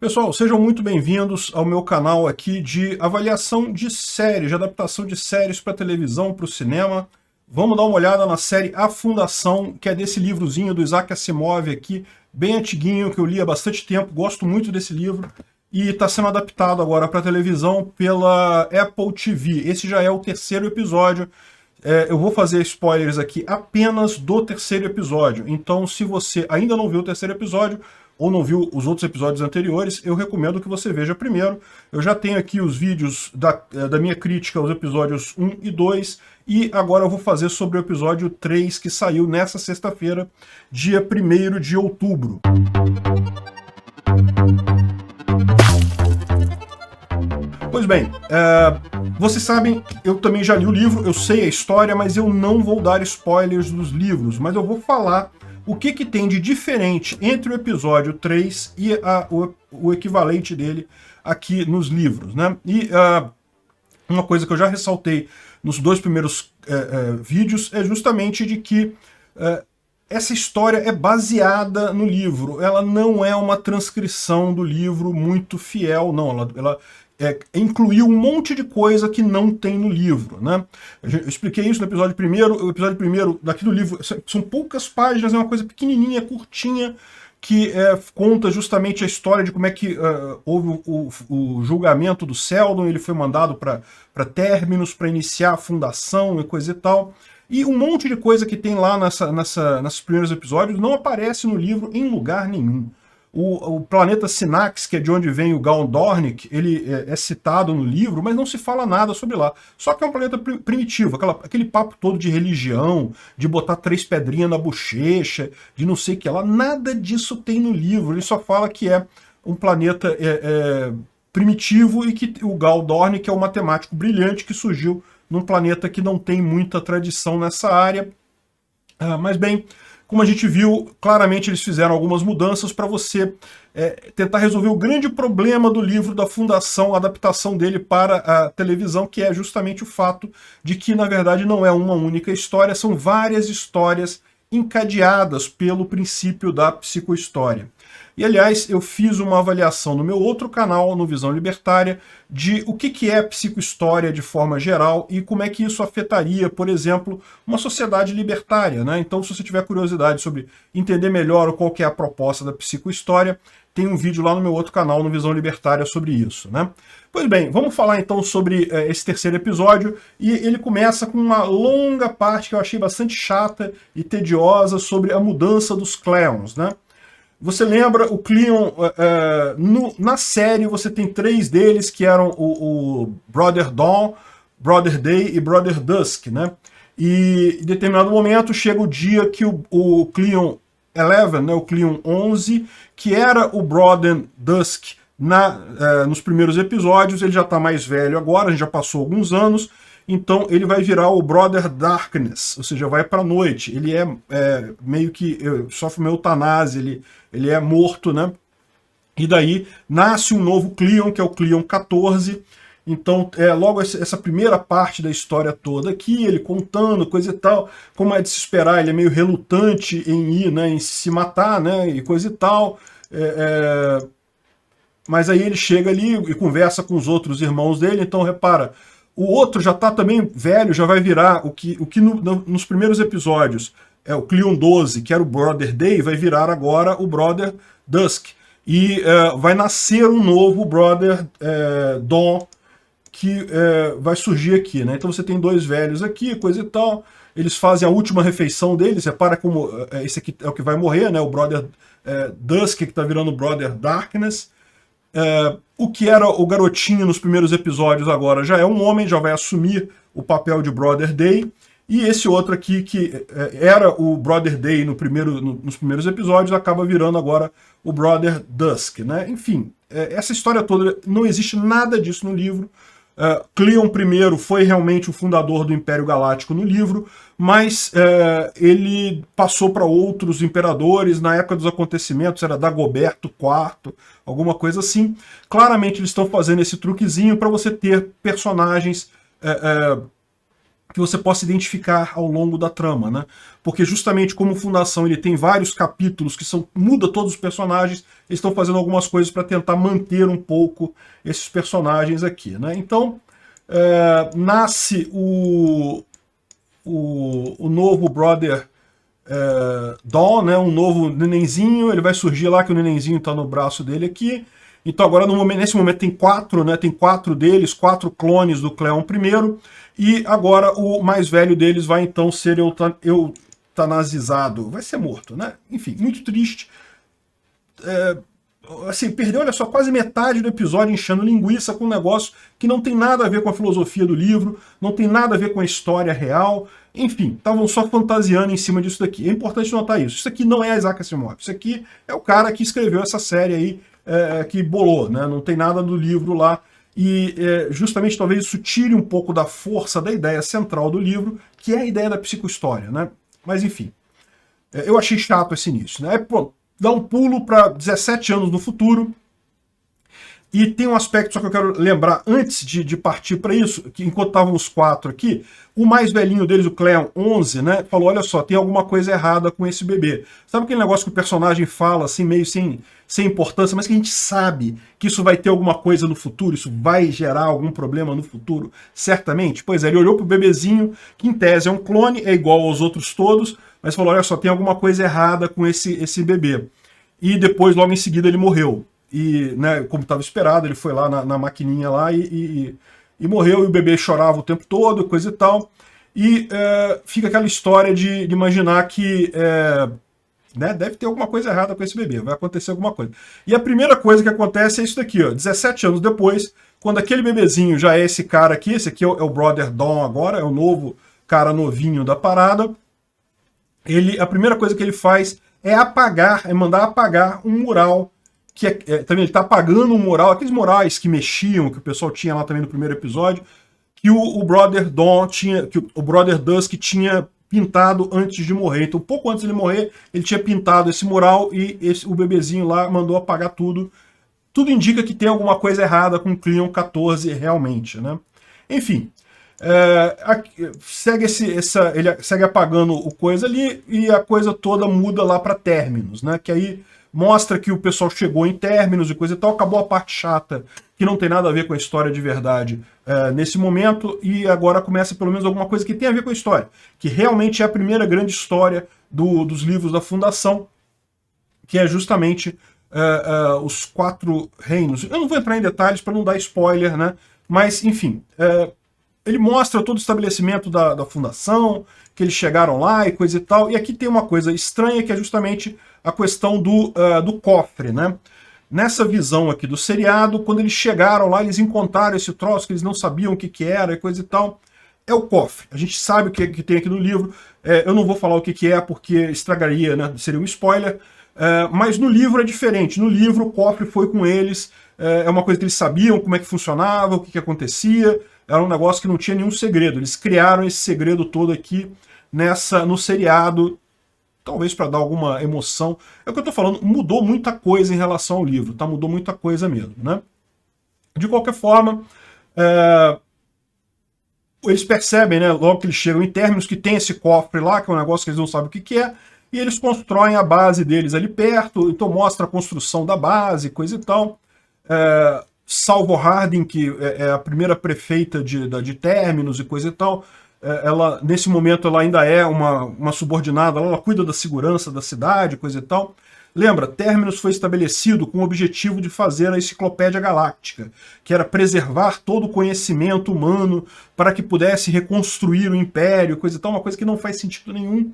Pessoal, sejam muito bem-vindos ao meu canal aqui de avaliação de séries, de adaptação de séries para televisão, para o cinema. Vamos dar uma olhada na série A Fundação, que é desse livrozinho do Isaac Asimov aqui, bem antiguinho, que eu li há bastante tempo, gosto muito desse livro, e está sendo adaptado agora para televisão pela Apple TV. Esse já é o terceiro episódio. Eu vou fazer spoilers aqui apenas do terceiro episódio, então se você ainda não viu o terceiro episódio, ou não viu os outros episódios anteriores, eu recomendo que você veja primeiro. Eu já tenho aqui os vídeos da minha crítica aos episódios 1 e 2, e agora eu vou fazer sobre o episódio 3, que saiu nessa sexta-feira, dia 1º de outubro. Pois bem, vocês sabem, eu também já li o livro, eu sei a história, mas eu não vou dar spoilers dos livros, mas eu vou falar o que tem de diferente entre o episódio 3 e o equivalente dele aqui nos livros, né? E uma coisa que eu já ressaltei nos dois primeiros vídeos é justamente de que essa história é baseada no livro, ela não é uma transcrição do livro muito fiel, não, ela incluiu um monte de coisa que não tem no livro, né? Eu expliquei isso no episódio primeiro. O episódio primeiro daqui do livro são poucas páginas, é uma coisa pequenininha, curtinha, que conta justamente a história de como é que houve o julgamento do Seldon. Ele foi mandado para Terminus para iniciar a fundação e coisa e tal. E um monte de coisa que tem lá nesses primeiros episódios não aparece no livro em lugar nenhum. O planeta Sinax, que é de onde vem o Gal Dornick, ele é citado no livro, mas não se fala nada sobre lá. Só que é um planeta primitivo, aquele papo todo de religião, de botar 3 pedrinhas na bochecha, de não sei o que lá, nada disso tem no livro. Ele só fala que é um planeta primitivo e que o Gal Dornick é um matemático brilhante que surgiu num planeta que não tem muita tradição nessa área. Mas bem, como a gente viu, claramente eles fizeram algumas mudanças para você tentar resolver o grande problema do livro da Fundação, a adaptação dele para a televisão, que é justamente o fato de que, na verdade, não é uma única história, são várias histórias encadeadas pelo princípio da psicohistória. E, aliás, eu fiz uma avaliação no meu outro canal, no Visão Libertária, de o que é psicohistória de forma geral e como é que isso afetaria, por exemplo, uma sociedade libertária, né? Então, se você tiver curiosidade sobre entender melhor qual que é a proposta da psicohistória, tem um vídeo lá no meu outro canal, no Visão Libertária, sobre isso, né? Pois bem, vamos falar então sobre esse terceiro episódio, e ele começa com uma longa parte que eu achei bastante chata e tediosa sobre a mudança dos Cleons, né? Você lembra, o Cleon, na série você tem 3 deles, que eram o Brother Dawn, Brother Day e Brother Dusk, né? E em determinado momento chega o dia que o Cleon 11, né, o Cleon 11, que era o Brother Dusk nos primeiros episódios, ele já está mais velho agora, a gente já passou alguns anos, então ele vai virar o Brother Darkness, ou seja, vai para a noite. Ele meio que sofre uma eutanásia, ele é morto, né? E daí nasce um novo Cleon, que é o Cleon 14. Então, logo essa primeira parte da história toda aqui, ele contando, coisa e tal, como é de se esperar, ele é meio relutante em ir, né, em se matar, né, e coisa e tal. Mas aí ele chega ali e conversa com os outros irmãos dele, então repara, o outro já está também velho, já vai virar o que nos primeiros episódios é o Cleon 12, que era o Brother Day, vai virar agora o Brother Dusk. E vai nascer um novo Brother Dawn, que vai surgir aqui, né? Então você tem 2 velhos aqui, coisa e tal. Eles fazem a última refeição deles, repara como esse aqui é o que vai morrer, né? O Brother Dusk, que está virando o Brother Darkness. O que era o garotinho nos primeiros episódios agora já é um homem, já vai assumir o papel de Brother Day. E esse outro aqui, que era o Brother Day nos primeiros episódios, acaba virando agora o Brother Dusk, né? Enfim, essa história toda, não existe nada disso no livro. Cleon I foi realmente o fundador do Império Galáctico no livro, mas ele passou para outros imperadores. Na época dos acontecimentos era Dagoberto IV, alguma coisa assim. Claramente eles estão fazendo esse truquezinho para você ter personagens que você possa identificar ao longo da trama, né? Porque justamente como Fundação ele tem vários capítulos que muda todos os personagens, eles estão fazendo algumas coisas para tentar manter um pouco esses personagens aqui, né? Então nasce o novo Brother Dawn, né? Um novo nenenzinho, ele vai surgir lá que o nenenzinho está no braço dele aqui. Então agora nesse momento tem 4, né? Tem 4 deles, 4 clones do Cleon I, e agora o mais velho deles vai então ser eutanasizado, vai ser morto, né? Enfim, muito triste. Assim, perdeu, olha só, quase metade do episódio enchendo linguiça com um negócio que não tem nada a ver com a filosofia do livro, não tem nada a ver com a história real, enfim, estavam só fantasiando em cima disso daqui. É importante notar isso. Isso aqui não é Isaac Asimov, isso aqui é o cara que escreveu essa série aí, que bolou, né? Não tem nada do livro lá. E justamente talvez isso tire um pouco da força da ideia central do livro, que é a ideia da psicohistória, né? Mas enfim, eu achei chato esse início, né? Pô, dá um pulo para 17 anos no futuro, e tem um aspecto só que eu quero lembrar antes de partir para isso, que enquanto estavam os 4 aqui, o mais velhinho deles, o Cleon 11, né, falou, olha só, tem alguma coisa errada com esse bebê. Sabe aquele negócio que o personagem fala assim, meio sem importância, mas que a gente sabe que isso vai ter alguma coisa no futuro, isso vai gerar algum problema no futuro, certamente? Pois é, ele olhou pro bebezinho, que em tese é um clone, é igual aos outros todos, mas falou, olha só, tem alguma coisa errada com esse bebê. E depois, logo em seguida, ele morreu. E, né, como estava esperado, ele foi lá na maquininha lá e morreu, e o bebê chorava o tempo todo, coisa e tal. E fica aquela história de imaginar que né, deve ter alguma coisa errada com esse bebê, vai acontecer alguma coisa. E a primeira coisa que acontece é isso daqui, ó, 17 anos depois, quando aquele bebezinho já é esse cara aqui, esse aqui é o Brother Dawn agora, é o novo cara novinho da parada, a primeira coisa que ele faz é mandar apagar um mural, que também ele está apagando um mural, aqueles murais que mexiam, que o pessoal tinha lá também no primeiro episódio, que o Brother Dawn tinha, que o Brother Dusk tinha pintado antes de morrer. Então, pouco antes de ele morrer, ele tinha pintado esse mural e o bebezinho lá mandou apagar tudo. Tudo indica que tem alguma coisa errada com o Cleon 14 realmente, né? Enfim, ele segue apagando o coisa ali e a coisa toda muda lá para Terminus, né? Que aí mostra que o pessoal chegou em Terminus e coisa e tal, acabou a parte chata, que não tem nada a ver com a história de verdade nesse momento, e agora começa pelo menos alguma coisa que tem a ver com a história, que realmente é a primeira grande história dos livros da Fundação, que é justamente os 4 reinos. Eu não vou entrar em detalhes para não dar spoiler, né? Mas, enfim, ele mostra todo o estabelecimento da Fundação, que eles chegaram lá e coisa e tal, e aqui tem uma coisa estranha, que é justamente a questão do cofre, né? Nessa visão aqui do seriado, quando eles chegaram lá, eles encontraram esse troço que eles não sabiam o que era e coisa e tal. É o cofre. A gente sabe o que tem aqui no livro. Eu não vou falar o que é, porque estragaria, né? Seria um spoiler. Mas no livro é diferente. No livro, o cofre foi com eles. É uma coisa que eles sabiam como é que funcionava, o que acontecia. Era um negócio que não tinha nenhum segredo. Eles criaram esse segredo todo aqui no seriado, talvez para dar alguma emoção. É o que eu estou falando, mudou muita coisa em relação ao livro, tá? Mudou muita coisa mesmo, né? De qualquer forma, eles percebem, né, logo que eles chegam em Terminus, que tem esse cofre lá, que é um negócio que eles não sabem o que é, e eles constroem a base deles ali perto, então mostra a construção da base, coisa e tal. Salvo Hardin, que é a primeira prefeita de Terminus e coisa e tal, nesse momento ela ainda é uma subordinada, ela cuida da segurança da cidade, coisa e tal. Lembra, Terminus foi estabelecido com o objetivo de fazer a Enciclopédia Galáctica, que era preservar todo o conhecimento humano para que pudesse reconstruir o Império, coisa e tal, uma coisa que não faz sentido nenhum.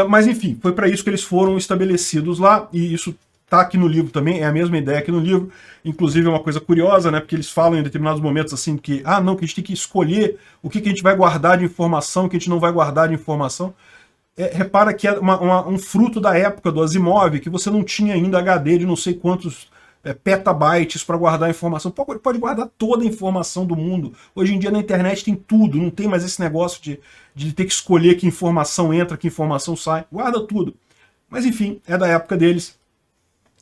Mas enfim, foi para isso que eles foram estabelecidos lá, e isso tá aqui no livro também, é a mesma ideia aqui no livro. Inclusive é uma coisa curiosa, né, porque eles falam em determinados momentos assim que, não, que a gente tem que escolher o que a gente vai guardar de informação, o que a gente não vai guardar de informação. Repara que é um fruto da época do Asimov, que você não tinha ainda HD de não sei quantos petabytes para guardar informação. Pode guardar toda a informação do mundo. Hoje em dia na internet tem tudo, não tem mais esse negócio de ter que escolher que informação entra, que informação sai. Guarda tudo. Mas enfim, é da época deles.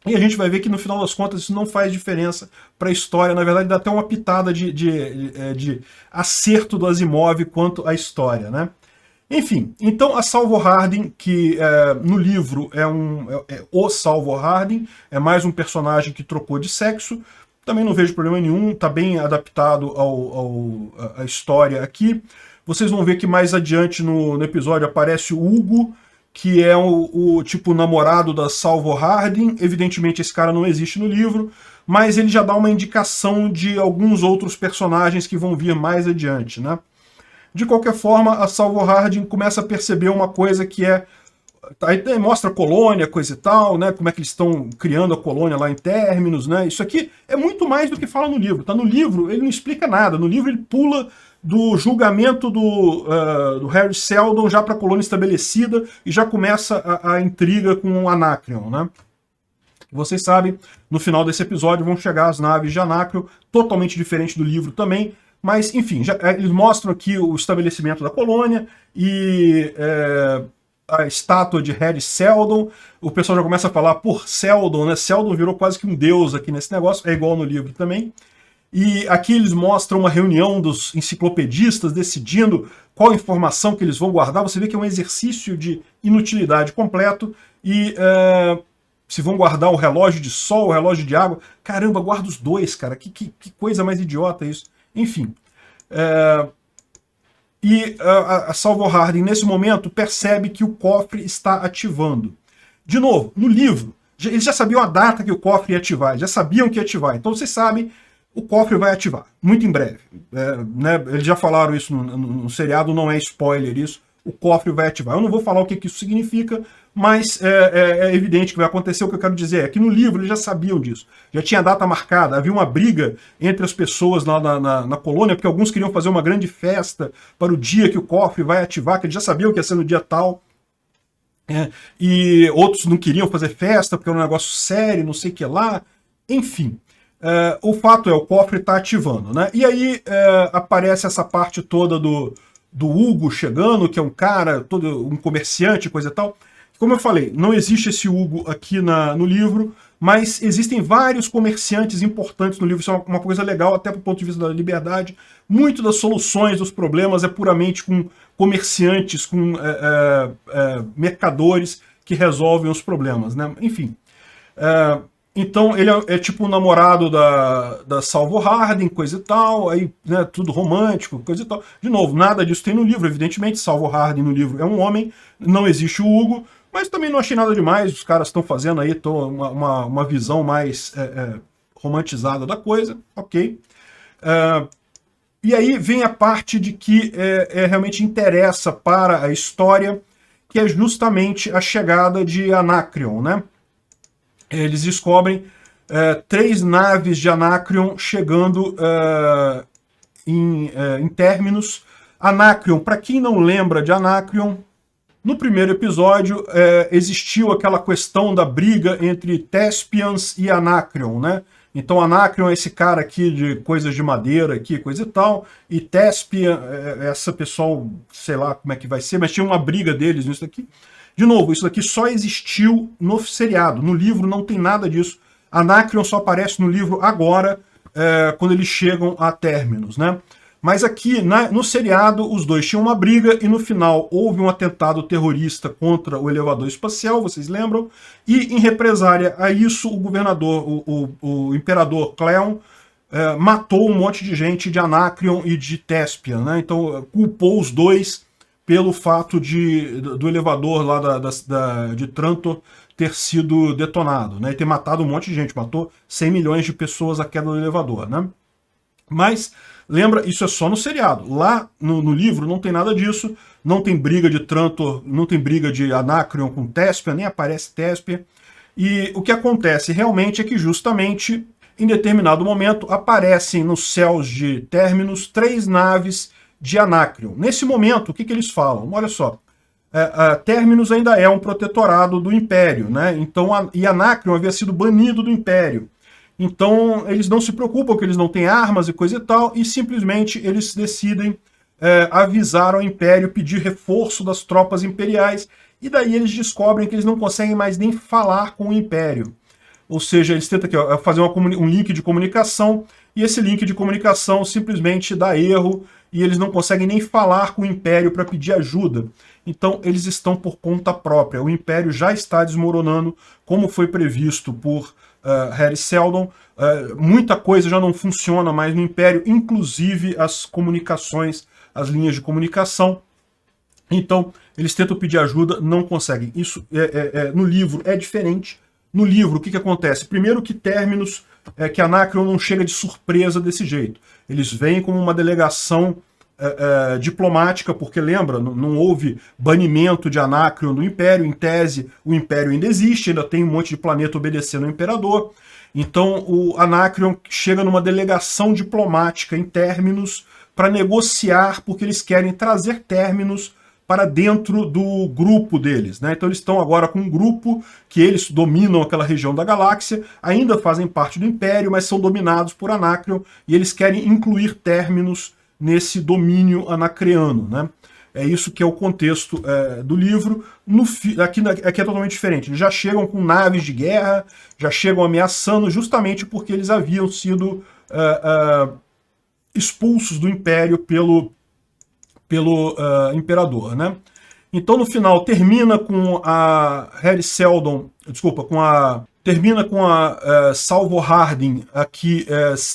E a gente vai ver que no final das contas isso não faz diferença para a história, na verdade dá até uma pitada de acerto do Asimov quanto à história, né? Enfim, então a Salvor Hardin, que no livro é o Salvor Hardin, é mais um personagem que trocou de sexo, também não vejo problema nenhum, está bem adaptado à história aqui. Vocês vão ver que mais adiante no episódio aparece o Hugo, que é o tipo namorado da Salvor Hardin. Evidentemente esse cara não existe no livro, mas ele já dá uma indicação de alguns outros personagens que vão vir mais adiante, né? De qualquer forma, a Salvor Hardin começa a perceber uma coisa que é... Aí mostra a colônia, coisa e tal, né? Como é que eles estão criando a colônia lá em Terminus, né? Isso aqui é muito mais do que fala no livro. Tá no livro, ele não explica nada. No livro ele pula do julgamento do Harry Seldon já para a colônia estabelecida e já começa a intriga com o Anacreon, né? Vocês sabem, no final desse episódio vão chegar as naves de Anacreon, totalmente diferente do livro também, mas enfim, eles mostram aqui o estabelecimento da colônia e a estátua de Harry Seldon. O pessoal já começa a falar por Seldon, né? Seldon virou quase que um deus aqui nesse negócio, é igual no livro também. E aqui eles mostram uma reunião dos enciclopedistas decidindo qual informação que eles vão guardar. Você vê que é um exercício de inutilidade completo. E se vão guardar o relógio de sol, o relógio de água. Caramba, guarda os dois, cara. Que coisa mais idiota isso. Enfim. E a Salvor Hardin, nesse momento, percebe que o cofre está ativando. De novo, no livro, eles já sabiam a data que o cofre ia ativar. Já sabiam que ia ativar. Então vocês sabem... O cofre vai ativar, muito em breve. Né, eles já falaram isso no seriado, não é spoiler isso. O cofre vai ativar. Eu não vou falar o que isso significa, mas é evidente que vai acontecer. O que eu quero dizer é que no livro eles já sabiam disso. Já tinha data marcada, havia uma briga entre as pessoas lá na colônia, porque alguns queriam fazer uma grande festa para o dia que o cofre vai ativar, que eles já sabiam que ia ser no dia tal. E outros não queriam fazer festa, porque era um negócio sério, não sei o que lá. Enfim. O fato é, o cofre está ativando, né? E aí aparece essa parte toda do Hugo chegando, que é um cara, um comerciante, coisa e tal. Como eu falei, não existe esse Hugo aqui no livro, mas existem vários comerciantes importantes no livro. Isso é uma coisa legal, até do ponto de vista da liberdade. Muito das soluções dos problemas é puramente com comerciantes, com mercadores que resolvem os problemas, né? Enfim. Então ele é tipo o namorado da Salvor Hardin, coisa e tal, aí né, tudo romântico, coisa e tal. De novo, nada disso tem no livro, evidentemente, Salvor Hardin no livro é um homem, não existe o Hugo, mas também não achei nada demais, os caras estão fazendo aí uma visão mais romantizada da coisa, ok. E aí vem a parte de que realmente interessa para a história, que é justamente a chegada de Anacreon, né? Eles descobrem 3 naves de Anacreon chegando em Terminus. Anacreon, para quem não lembra de Anacreon, no primeiro episódio existiu aquela questão da briga entre Thespians e Anacreon, né? Então Anacreon é esse cara aqui de coisas de madeira, aqui, coisa e tal, e Thespian, essa pessoal, sei lá como é que vai ser, mas tinha uma briga deles nisso aqui. De novo, isso daqui só existiu no seriado. No livro não tem nada disso. Anacreon só aparece no livro agora, quando eles chegam a Terminus, né? Mas aqui, no seriado, os dois tinham uma briga e no final houve um atentado terrorista contra o elevador espacial, vocês lembram? E em represária a isso, o governador, o imperador Cleon, matou um monte de gente de Anacreon e de Thespian, né? Então culpou os dois pelo fato do elevador lá de Trantor ter sido detonado, né? E ter matado um monte de gente, matou 100 milhões de pessoas a queda do elevador, né? Mas, lembra, isso é só no seriado. Lá no livro não tem nada disso, não tem briga de Trantor, não tem briga de Anacreon com Thespian, nem aparece Thespian. E o que acontece realmente é que justamente, em determinado momento, aparecem nos céus de Terminus 3 naves de Anacreon. Nesse momento, o que eles falam? Olha só, Terminus ainda é um protetorado do Império, né? Então, e Anacreon havia sido banido do Império. Então, eles não se preocupam que eles não têm armas e coisa e tal, e simplesmente eles decidem avisar ao Império, pedir reforço das tropas imperiais, e daí eles descobrem que eles não conseguem mais nem falar com o Império. ou seja, eles tentam aqui, fazer um link de comunicação, e esse link de comunicação simplesmente dá erro, e eles não conseguem nem falar com o Império para pedir ajuda. Então eles estão por conta própria. O Império já está desmoronando, como foi previsto por Hari Seldon. Muita coisa já não funciona mais no Império, inclusive as comunicações, as linhas de comunicação. Então eles tentam pedir ajuda, não conseguem. Isso no livro é diferente. No livro, o que acontece? Primeiro que Terminus, que Anacreon não chega de surpresa desse jeito. Eles vêm como uma delegação diplomática, porque lembra, não houve banimento de Anacreon do Império. Em tese, o Império ainda existe, ainda tem um monte de planeta obedecendo ao Imperador. Então o Anacreon chega numa delegação diplomática em Terminus para negociar, porque eles querem trazer Terminus para dentro do grupo deles, né? Então eles estão agora com um grupo que eles dominam aquela região da galáxia, ainda fazem parte do Império, mas são dominados por Anacreon, e eles querem incluir Terminus nesse domínio anacreano, né? É isso que é o contexto do livro. Aqui é totalmente diferente. Eles já chegam com naves de guerra, já chegam ameaçando, justamente porque eles haviam sido expulsos do Império pelo Imperador, né? Então no final termina com a Hari Seldon, desculpa, termina com a Salvor Hardin aqui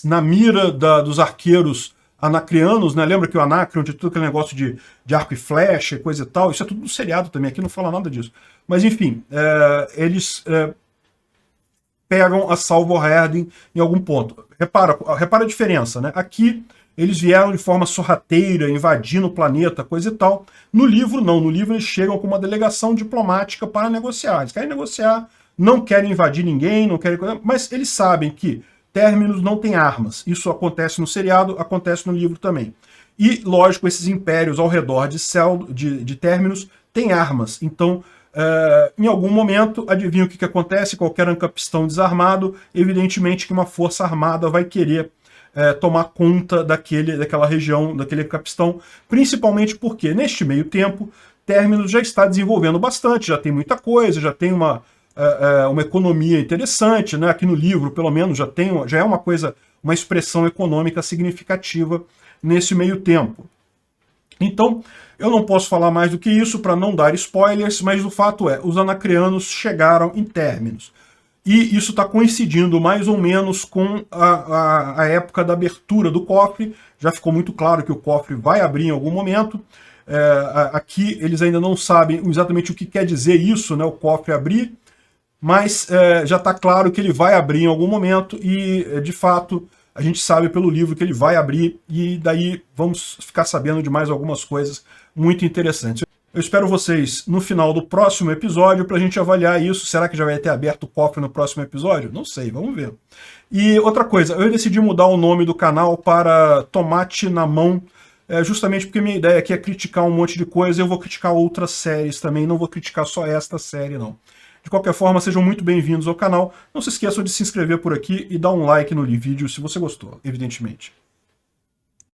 na mira dos arqueiros anacreanos, né? Lembra que o Anacreon tinha todo aquele negócio de arco e flecha, coisa e tal. Isso é tudo no seriado também, aqui não fala nada disso. Mas enfim, eles pegam a Salvor Hardin em algum ponto. Repara a diferença, né? Aqui eles vieram de forma sorrateira, invadindo o planeta, coisa e tal. No livro, não. No livro eles chegam com uma delegação diplomática para negociar. Eles querem negociar, não querem invadir ninguém, não querem... mas eles sabem que Terminus não tem armas. Isso acontece no seriado, acontece no livro também. E, lógico, esses impérios ao redor de Terminus têm armas. Então, em algum momento, adivinha o que acontece? Qualquer ancapistão desarmado, evidentemente que uma força armada vai querer tomar conta daquela região, daquele capistão, principalmente porque, neste meio tempo, Terminus já está desenvolvendo bastante, já tem muita coisa, já tem uma economia interessante, né? Aqui no livro, pelo menos, já é uma expressão econômica significativa nesse meio tempo. Então, eu não posso falar mais do que isso para não dar spoilers, mas o fato é, os anacreanos chegaram em Terminus. E isso está coincidindo mais ou menos com a época da abertura do cofre. Já ficou muito claro que o cofre vai abrir em algum momento. Aqui eles ainda não sabem exatamente o que quer dizer isso, né, o cofre abrir, mas já está claro que ele vai abrir em algum momento e, de fato, a gente sabe pelo livro que ele vai abrir e daí vamos ficar sabendo de mais algumas coisas muito interessantes. Eu espero vocês no final do próximo episódio para a gente avaliar isso. Será que já vai ter aberto o cofre no próximo episódio? Não sei, vamos ver. E outra coisa, eu decidi mudar o nome do canal para Tomate na Mão, justamente porque minha ideia aqui é criticar um monte de coisa. Eu vou criticar outras séries também, não vou criticar só esta série, não. De qualquer forma, sejam muito bem-vindos ao canal. Não se esqueçam de se inscrever por aqui e dar um like no vídeo se você gostou, evidentemente.